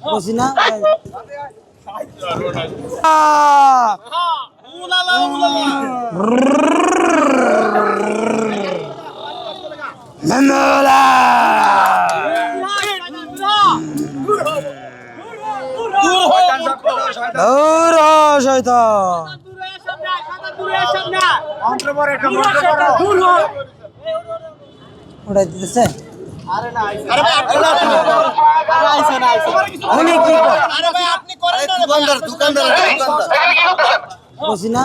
বুঝি না ওটা দিতেছে বুঝি না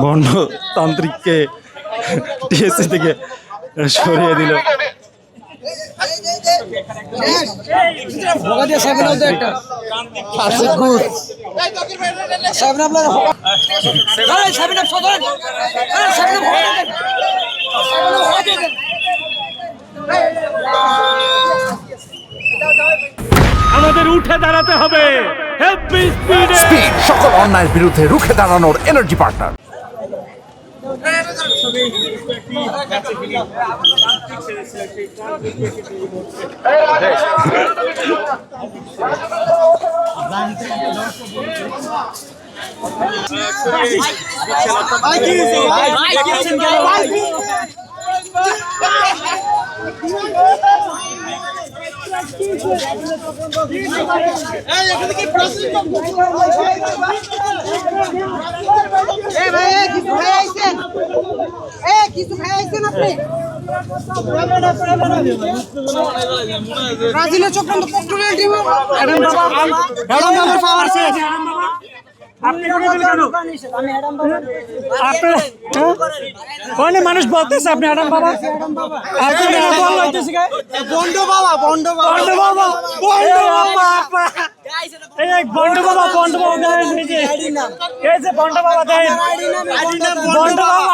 গণতান্ত্রিককে টিএসসি থেকে সরিয়ে দিল। আমাদের উঠে দাঁড়াতে হবে। স্পিড, সকল অন্যায়ের বিরুদ্ধে রুখে দাঁড়ানোর এনার্জি পার্টনার। ব্রাজিলের চক্রান্ত পর্তুগাল টিম অনেক মানুষ বলতেছে আপনি অ্যাডাম বাবা বন্ড বাবা বন্ড বাবা বন্ড বাবা বন্ড বাবা বন্ড বাবা দেন এই যে বন্ড বাবা দেন বন্ড বাবা